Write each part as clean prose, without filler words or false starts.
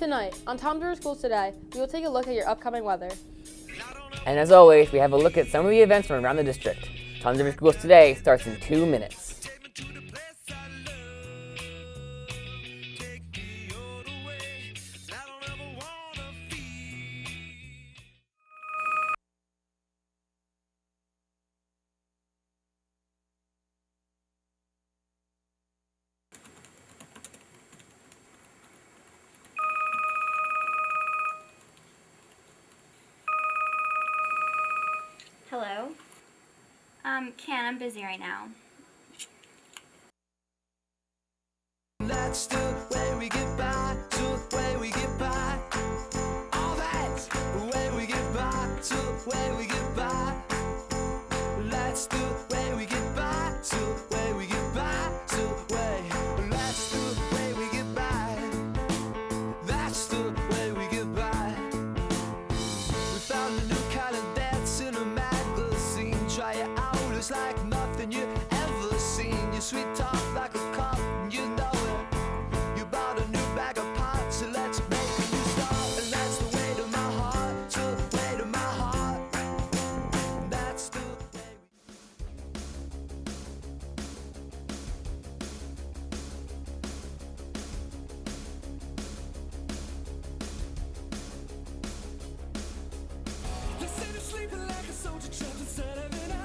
Tonight, on Tom's River Schools Today, we will take a look at your upcoming weather. And as always, we have a look at some of the events from around the district. Tom's River Schools Today starts in 2 minutes. Hello? Ken, I'm busy right now. That's the way we get by, the way we get by. All that's the way we get by, the way we get by. That's the way we get by, the way we get by, the way. That's the way we get by. That's the way we get by. We found a new kind of dance in a magazine. Try it out, it's like nothing you ever seen. Your sweet talk like a cup, you know it. You bought a new bag of pots, so let's make a new start. And that's the way to my heart, the way to my heart. That's the way They say they're sleeping like a soldier trapped inside of an island.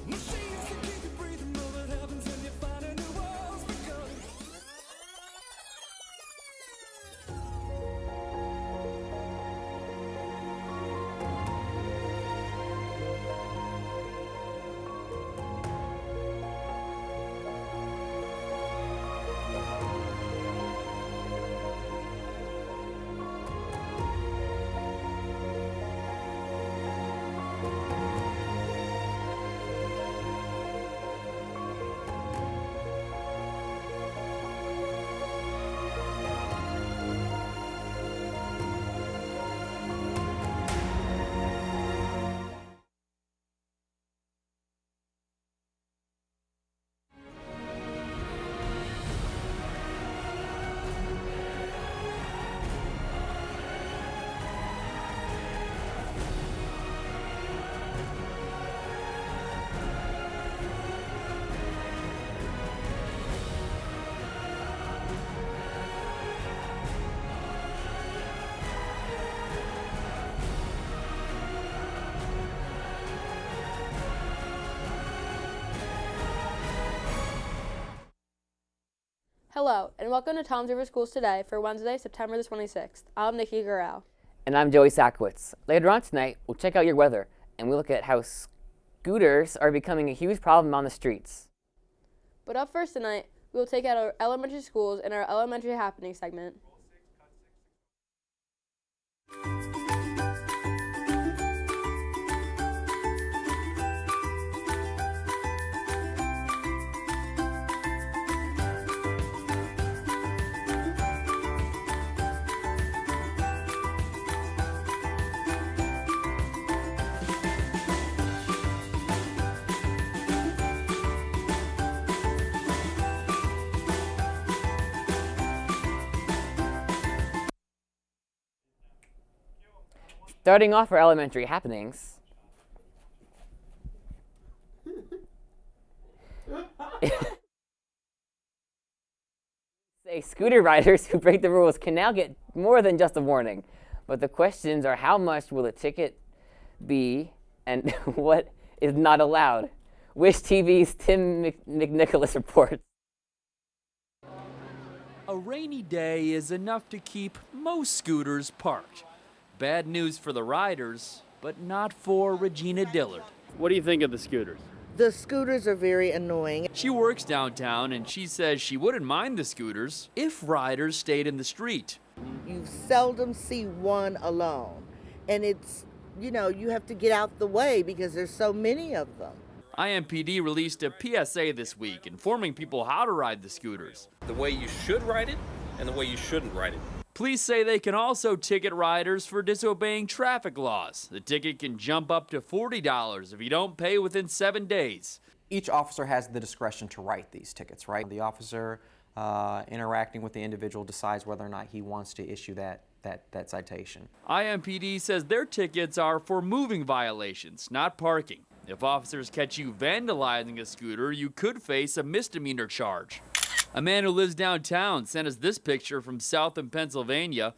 Machines can keep you breathing, know what happens when you find a new world's begun. Hello, and welcome to Tom's River Schools Today for Wednesday, September the 26th. I'm Nikki Garrell. And I'm Joey Sakowitz. Later on tonight, we'll check out your weather, and we'll look at how scooters are becoming a huge problem on the streets. But up first tonight, we will take out our elementary schools in our Elementary Happening segment. Starting off our elementary happenings, say scooter riders who break the rules can now get more than just a warning. But the questions are, how much will a ticket be and what is not allowed? Wish TV's Tim McNicholas reports. A rainy day is enough to keep most scooters parked. Bad news for the riders, but not for Regina Dillard. What do you think of the scooters? The scooters are very annoying. She works downtown and she says she wouldn't mind the scooters if riders stayed in the street. You seldom see one alone. And it's, you have to get out the way because there's so many of them. IMPD released a PSA this week informing people how to ride the scooters. The way you should ride it and the way you shouldn't ride it. Police say they can also ticket riders for disobeying traffic laws. The ticket can jump up to $40 if you don't pay within 7 days. Each officer has the discretion to write these tickets, right? The officer interacting with the individual, decides whether or not he wants to issue that citation. IMPD says their tickets are for moving violations, not parking. If officers catch you vandalizing a scooter, you could face a misdemeanor charge. A man who lives downtown sent us this picture from Southern Pennsylvania.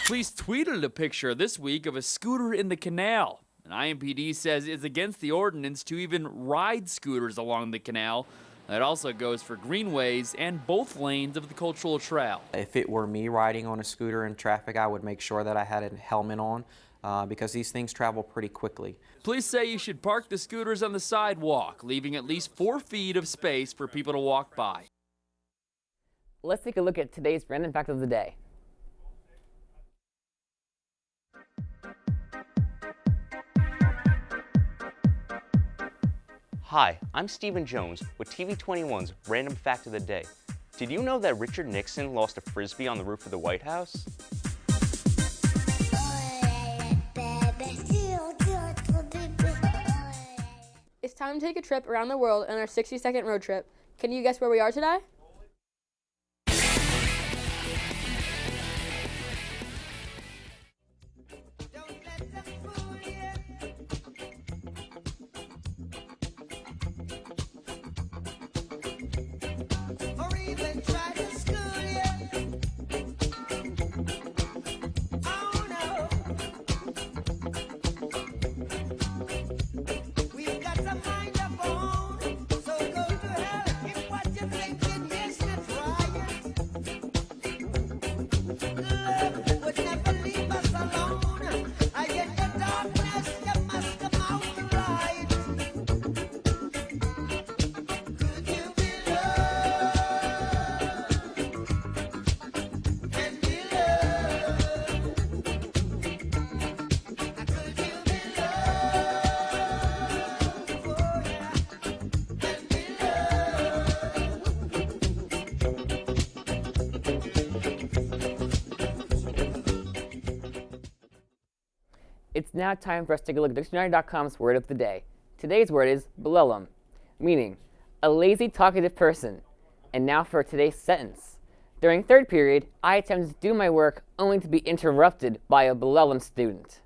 Police tweeted a picture this week of a scooter in the canal. And IMPD says it's against the ordinance to even ride scooters along the canal. That also goes for greenways and both lanes of the cultural trail. If it were me riding on a scooter in traffic, I would make sure that I had a helmet on because these things travel pretty quickly. Police say you should park the scooters on the sidewalk, leaving at least 4 feet of space for people to walk by. Let's take a look at today's random fact of the day. Hi, I'm Stephen Jones with TV21's Random Fact of the Day. Did you know that Richard Nixon lost a Frisbee on the roof of the White House? It's time to take a trip around the world on our 60-second road trip. Can you guess where we are today? It's now time for us to take a look at dictionary.com's word of the day. Today's word is belellum, meaning a lazy, talkative person. And now for today's sentence. During third period, I attempted to do my work only to be interrupted by a belellum student.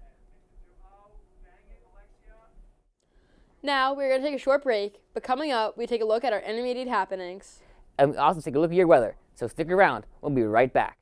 Now, we're going to take a short break, but coming up, we take a look at our intermediate happenings. And we also take a look at your weather, so stick around. We'll be right back.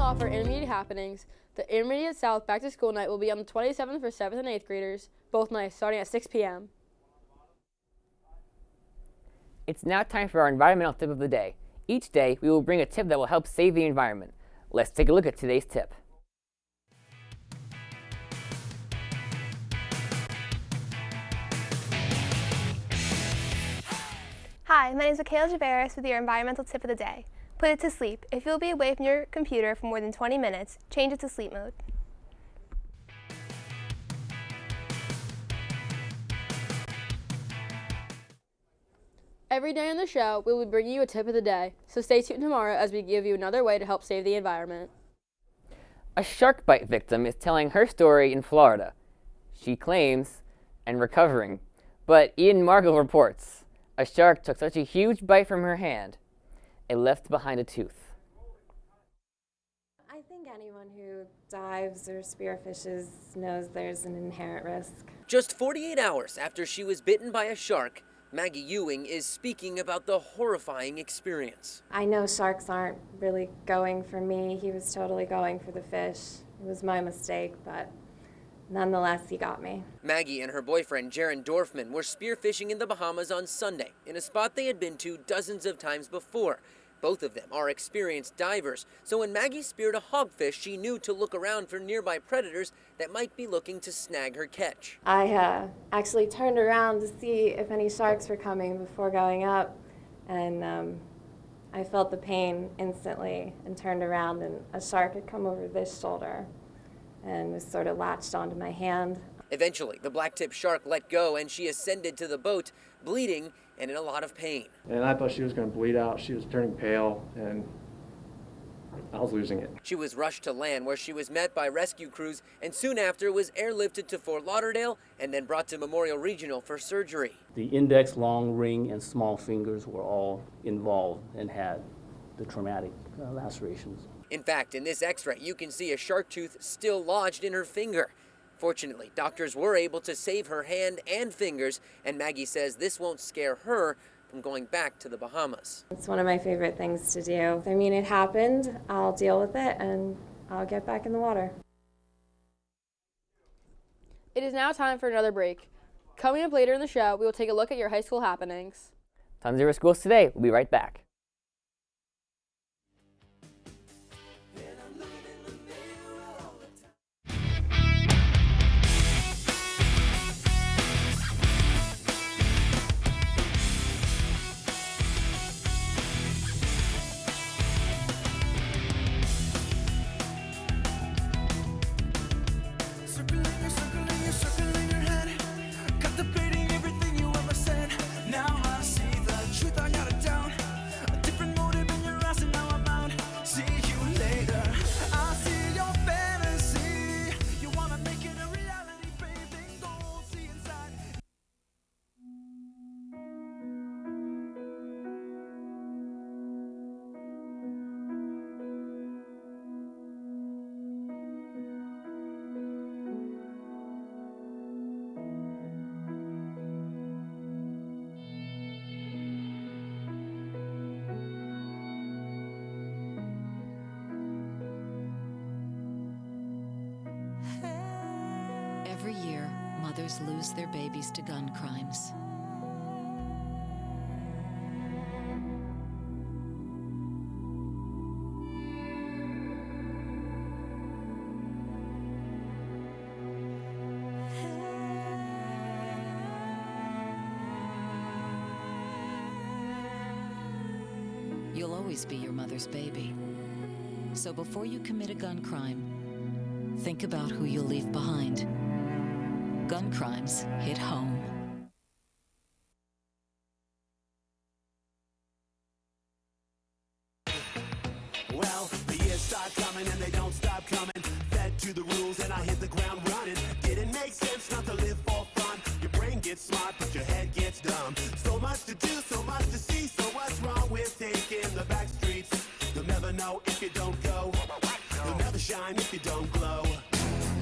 off our intermediate happenings, the Intermediate South Back to School Night will be on the 27th for 7th and 8th graders, both nights, starting at 6 p.m. It's now time for our environmental tip of the day. Each day, we will bring a tip that will help save the environment. Let's take a look at today's tip. Hi, my name is Michaela Javeris with your environmental tip of the day. Put it to sleep. If you'll be away from your computer for more than 20 minutes, change it to sleep mode. Every day on the show, we will be bringing you a tip of the day, so stay tuned tomorrow as we give you another way to help save the environment. A shark bite victim is telling her story in Florida. She claims, and recovering, but Ian Margall reports, a shark took such a huge bite from her hand, it left behind a tooth. I think anyone who dives or spearfishes knows there's an inherent risk. Just 48 hours after she was bitten by a shark, Maggie Ewing is speaking about the horrifying experience. I know sharks aren't really going for me. He was totally going for the fish. It was my mistake, but nonetheless, he got me. Maggie and her boyfriend, Jaron Dorfman, were spearfishing in the Bahamas on Sunday, in a spot they had been to dozens of times before. Both of them are experienced divers, so when Maggie speared a hogfish, she knew to look around for nearby predators that might be looking to snag her catch. I actually turned around to see if any sharks were coming before going up, and I felt the pain instantly and turned around, and a shark had come over this shoulder and was sort of latched onto my hand. Eventually, the black-tip shark let go and she ascended to the boat, bleeding and in a lot of pain. And I thought she was going to bleed out. She was turning pale, and I was losing it. She was rushed to land where she was met by rescue crews and soon after was airlifted to Fort Lauderdale and then brought to Memorial Regional for surgery. The index, long ring, and small fingers were all involved and had the traumatic lacerations. In fact, in this x-ray, you can see a shark tooth still lodged in her finger. Fortunately, doctors were able to save her hand and fingers, and Maggie says this won't scare her from going back to the Bahamas. It's one of my favorite things to do. I mean, it happened, I'll deal with it, and I'll get back in the water. It is now time for another break. Coming up later in the show, we will take a look at your high school happenings. Tons of schools today. We'll be right back. Circling your head, contemplating everything you ever said. Now I see the truth, I got it down. A different motive in your eyes, and now I'm out. See you later. I see your fantasy. You wanna make it a reality, baby. Don't see inside. Every year, mothers lose their babies to gun crimes. You'll always be your mother's baby. So before you commit a gun crime, think about who you'll leave behind. Gun crimes hit home. Well, the years start coming and they don't stop coming. Fed to the rules and I hit the ground running. Didn't make sense not to live for fun. Your brain gets smart, but your head gets dumb. So much to do, so much to see. So what's wrong with taking the back streets? You'll never know if you don't go. You'll never shine if you don't glow.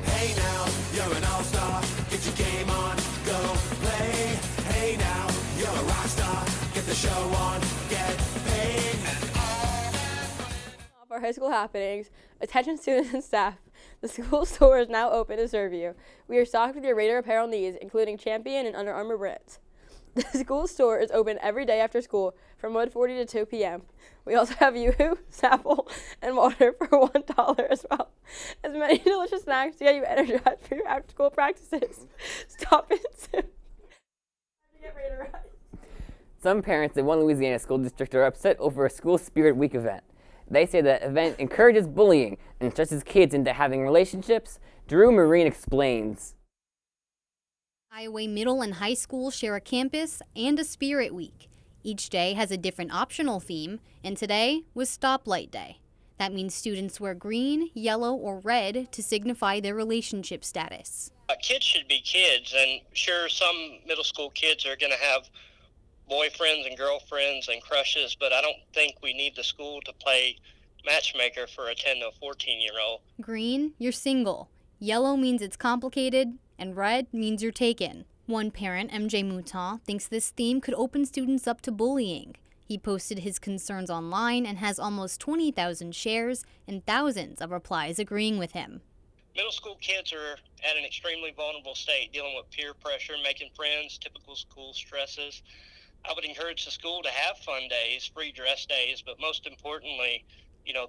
Hey now, you're an all-star. Get your game on, go play. Hey now, you're a rock star. Get the show on, get paid. Our high school happenings, Attention students and staff, the school store is now open to serve you. We are stocked with your Raider apparel needs, including Champion and Under Armour brands. The school store is open every day after school from 1:40 to 2 p.m. We also have Yoo-hoo, Snapple, and water for $1 as well as many delicious snacks to get you energized for your after-school practices. Stop it soon. Get Raider right. Some parents in one Louisiana school district are upset over a school spirit week event. They say the event encourages bullying and stresses kids into having relationships. Drew Marine explains. Iowa Middle and High School share a campus and a spirit week. Each day has a different optional theme, and today was Stoplight Day. That means students wear green, yellow, or red to signify their relationship status. Kids should be kids, and sure, some middle school kids are going to have boyfriends and girlfriends and crushes, but I don't think we need the school to play matchmaker for a 10 to 14-year-old. Green, you're single. Yellow means it's complicated, and red means you're taken. One parent, MJ Mouton, thinks this theme could open students up to bullying. He posted his concerns online and has almost 20,000 shares and thousands of replies agreeing with him. Middle school kids are at an extremely vulnerable state, dealing with peer pressure, making friends, typical school stresses. I would encourage the school to have fun days, free dress days, but most importantly,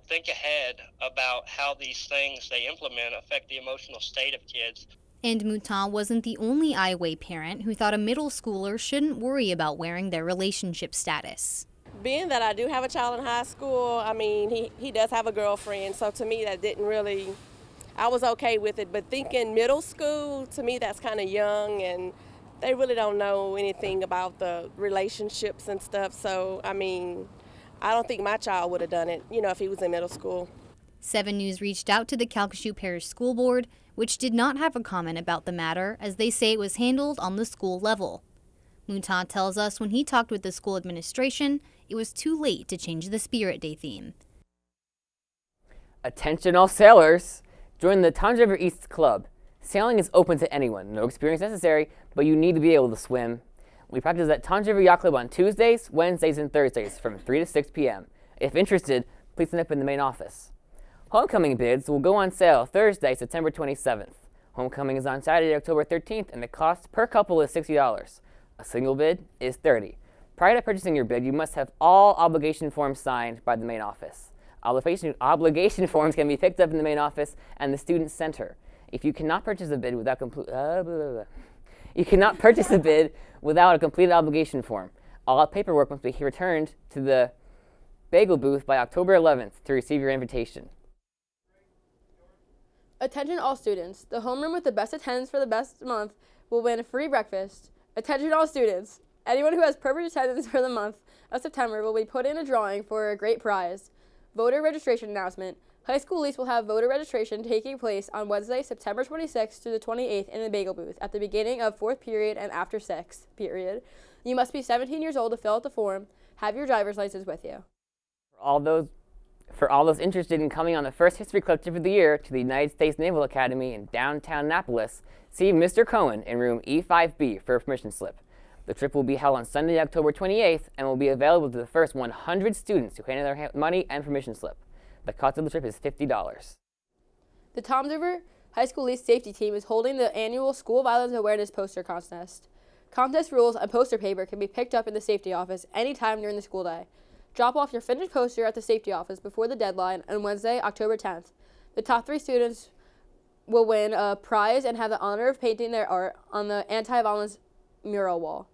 think ahead about how these things they implement affect the emotional state of kids. And Mouton wasn't the only Iowa parent who thought a middle schooler shouldn't worry about wearing their relationship status. Being that I do have a child in high school, I mean, he does have a girlfriend, so to me that didn't really, I was okay with it. But thinking middle school, to me that's kind of young, and they really don't know anything about the relationships and stuff. So, I mean, I don't think my child would have done it, if he was in middle school. 7 News reached out to the Calcasieu Parish School Board, which did not have a comment about the matter, as they say it was handled on the school level. Mouton tells us when he talked with the school administration, it was too late to change the Spirit Day theme. Attention all sailors! Join the Tons River East Club. Sailing is open to anyone. No experience necessary, but you need to be able to swim. We practice at Tons River Yacht Club on Tuesdays, Wednesdays, and Thursdays from 3 to 6 p.m. If interested, please sign up in the main office. Homecoming bids will go on sale Thursday, September 27th. Homecoming is on Saturday, October 13th, and the cost per couple is $60. A single bid is $30. Prior to purchasing your bid, you must have all obligation forms signed by the main office. Obligation forms can be picked up in the main office and the student center. If you cannot purchase a bid without You cannot purchase a bid without a completed obligation form. All paperwork must be returned to the bagel booth by October 11th to receive your invitation. Attention all students. The homeroom with the best attendance for the best month will win a free breakfast. Attention all students. Anyone who has perfect attendance for the month of September will be put in a drawing for a great prize. Voter registration announcement. High School East will have voter registration taking place on Wednesday, September 26th through the 28th in the bagel booth at the beginning of 4th period and after 6th period. You must be 17 years old to fill out the form. Have your driver's license with you. For all those interested in coming on the first History Club trip of the year to the United States Naval Academy in downtown Annapolis, see Mr. Cohen in room E5B for a permission slip. The trip will be held on Sunday, October 28th, and will be available to the first 100 students who hand in their money and permission slip. The cost of the trip is $50. The Toms River High School East Safety Team is holding the annual School Violence Awareness Poster Contest. Contest rules and poster paper can be picked up in the safety office anytime during the school day. Drop off your finished poster at the safety office before the deadline on Wednesday, October 10th. The top 3 students will win a prize and have the honor of painting their art on the anti-violence mural wall.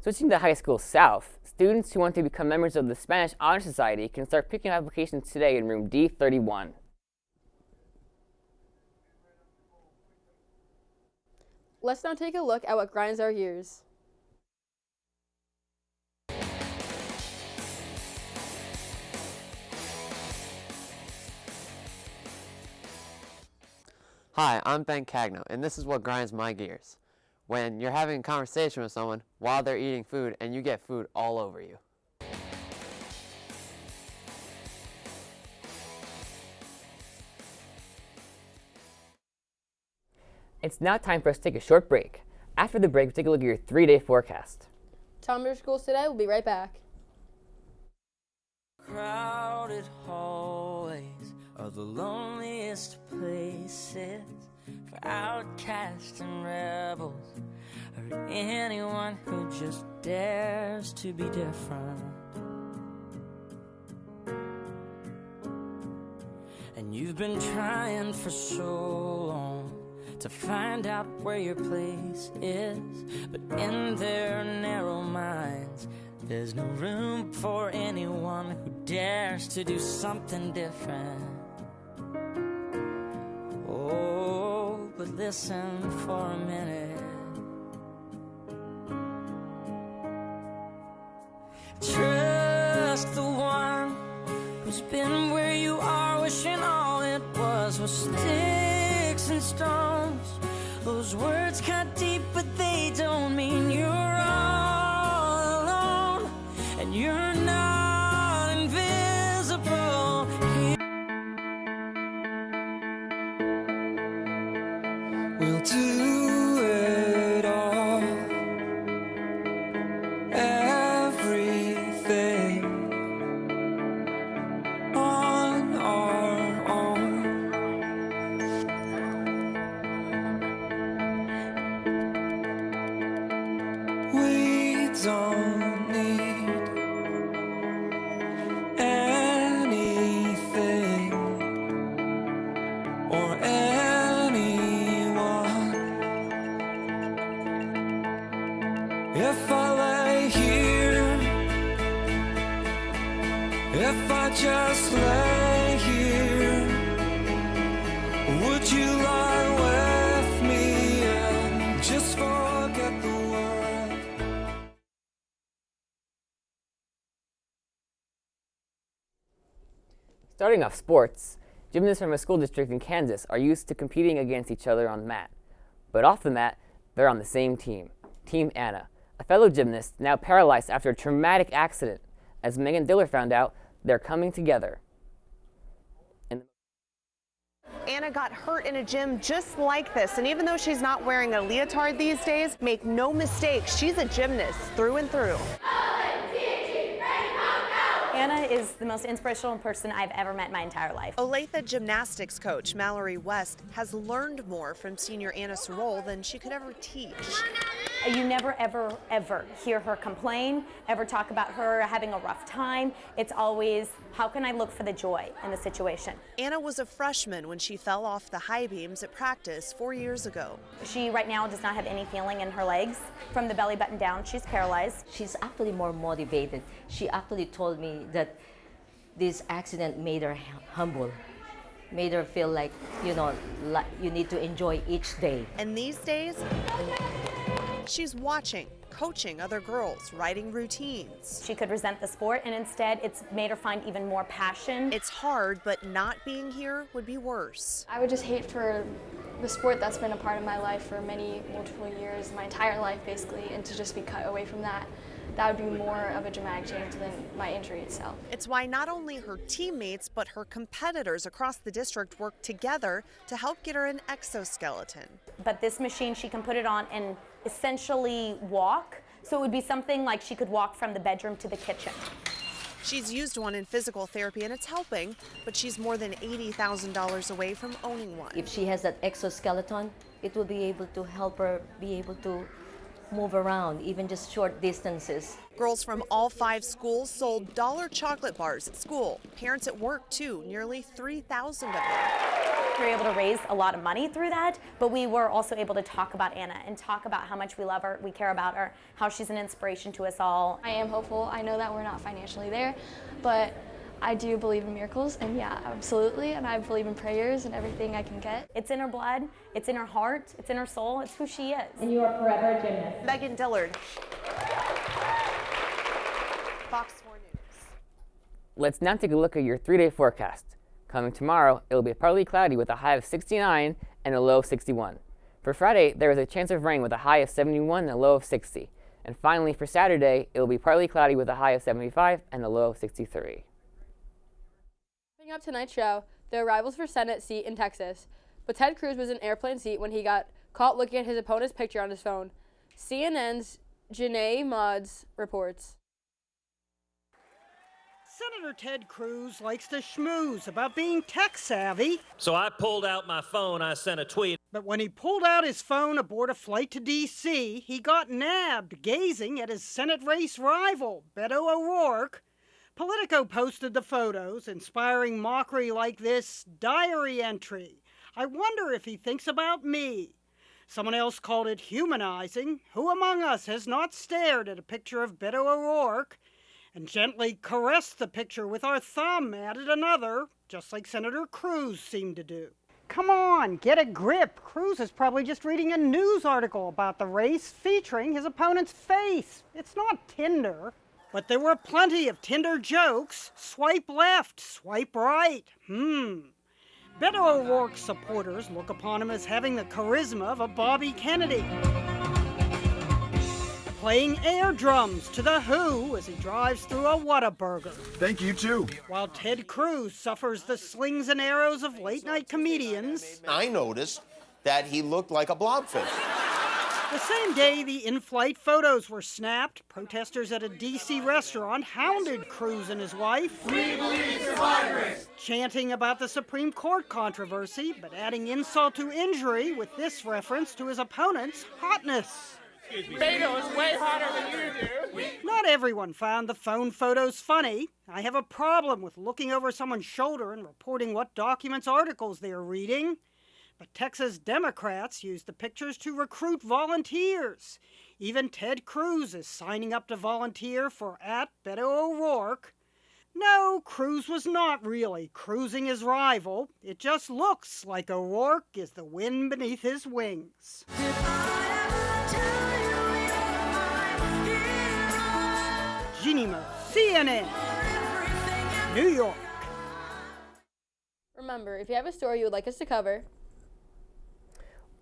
Switching to High School South, students who want to become members of the Spanish Honor Society can start picking up applications today in room D31. Let's now take a look at what grinds our gears. Hi, I'm Ben Cagno, and this is what grinds my gears. When you're having a conversation with someone while they're eating food and you get food all over you. It's now time for us to take a short break. After the break, we'll take a look at your 3-day forecast. Tom River Schools Today. We'll be right back. Crowded hallways are of the loneliest places for outcasts and rebels, or anyone who just dares to be different. And you've been trying for so long to find out where your place is, but in their narrow minds there's no room for anyone who dares to do something different. Oh, but listen for a minute. Trust the one who's been where you are, wishing all it was sticks and stones. Those words cut deep, but they don't mean you're all alone, and you're not invisible. We'll do it all, everything on our own. We don't need anything or anyone. If I lay here, if I just lay here, would you lie with me and just forget the world? Starting off sports, gymnasts from a school district in Kansas are used to competing against each other on the mat. But off the mat, they're on the same team, Team Anna, a fellow gymnast now paralyzed after a traumatic accident. As Megan Diller found out, they're coming together. Anna got hurt in a gym just like this, and even though she's not wearing a leotard these days, make no mistake, she's a gymnast through and through. Anna is the most inspirational person I've ever met in my entire life. Olathe gymnastics coach Mallory West has learned more from senior Anna Sorol than she could ever teach. You never, ever, ever hear her complain, ever talk about her having a rough time. It's always, how can I look for the joy in the situation? Anna was a freshman when she fell off the high beams at practice 4 years ago. She right now does not have any feeling in her legs. From the belly button down, she's paralyzed. She's actually more motivated. She actually told me that this accident made her humble, made her feel like, you know, like you need to enjoy each day. And these days, she's watching, coaching other girls, writing routines. She could resent the sport, and instead it's made her find even more passion. It's hard, but not being here would be worse. I would just hate for the sport that's been a part of my life for multiple years, my entire life basically, and to just be cut away from that. That would be more of a dramatic change than my injury itself. It's why not only her teammates, but her competitors across the district work together to help get her an exoskeleton. But this machine, she can put it on and essentially walk. So it would be something like she could walk from the bedroom to the kitchen. She's used one in physical therapy and it's helping, but she's more than $80,000 away from owning one. If she has that exoskeleton, it will be able to help her be able to move around, even just short distances. Girls from all 5 schools sold dollar chocolate bars at school. Parents at work, too, nearly 3,000 of them. We were able to raise a lot of money through that, but we were also able to talk about Anna and talk about how much we love her, we care about her, how she's an inspiration to us all. I am hopeful. I know that we're not financially there, but I do believe in miracles, and yeah, absolutely, and I believe in prayers and everything I can get. It's in her blood, it's in her heart, it's in her soul, it's who she is. And you are forever a gymnast. Megan Dillard, Fox 4 News. Let's now take a look at your 3-day forecast. Coming tomorrow, it will be partly cloudy with a high of 69 and a low of 61. For Friday, there is a chance of rain with a high of 71 and a low of 60. And finally, for Saturday, it will be partly cloudy with a high of 75 and a low of 63. Wrapping up tonight's show, the rivals for Senate seat in Texas, but Ted Cruz was in an airplane seat when he got caught looking at his opponent's picture on his phone. CNN's Janae Mods reports. Senator Ted Cruz likes to schmooze about being tech savvy. So I pulled out my phone, I sent a tweet. But when he pulled out his phone aboard a flight to D.C., he got nabbed gazing at his Senate race rival, Beto O'Rourke. Politico posted the photos, inspiring mockery like this diary entry. I wonder if he thinks about me. Someone else called it humanizing. Who among us has not stared at a picture of Beto O'Rourke and gently caressed the picture with our thumb, added another, just like Senator Cruz seemed to do? Come on, get a grip. Cruz is probably just reading a news article about the race featuring his opponent's face. It's not Tinder. But there were plenty of Tinder jokes. Swipe left, swipe right. Beto O'Rourke's supporters look upon him as having the charisma of a Bobby Kennedy. Playing air drums to The Who as he drives through a Whataburger. Thank you, too. While Ted Cruz suffers the slings and arrows of late-night comedians. I noticed that he looked like a blobfish. The same day the in-flight photos were snapped, protesters at a D.C. restaurant hounded Cruz and his wife. We believe survivors! Chanting about the Supreme Court controversy, but adding insult to injury with this reference to his opponent's hotness. Beto is way hotter than you do. Not everyone found the phone photos funny. I have a problem with looking over someone's shoulder and reporting what documents articles they are reading. But Texas Democrats used the pictures to recruit volunteers. Even Ted Cruz is signing up to volunteer for @Beto O'Rourke. No, Cruz was not really cruising his rival. It just looks like O'Rourke is the wind beneath his wings. Jeannie Mo, CNN, New York. Remember, if you have a story you would like us to cover,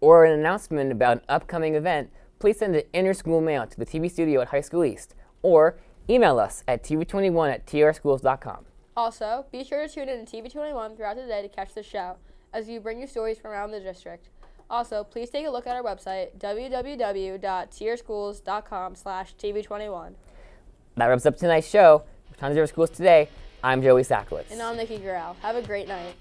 or an announcement about an upcoming event, please send an inter-school mail to the TV studio at High School East, or email us at tv21@trschools.com. Also, be sure to tune in to TV21 throughout the day to catch the show, as we bring you stories from around the district. Also, please take a look at our website, www.trschools.com/TV21. That wraps up tonight's show. With Tons of Schools Today, I'm Joey Sackowitz. And I'm Nikki Gural. Have a great night.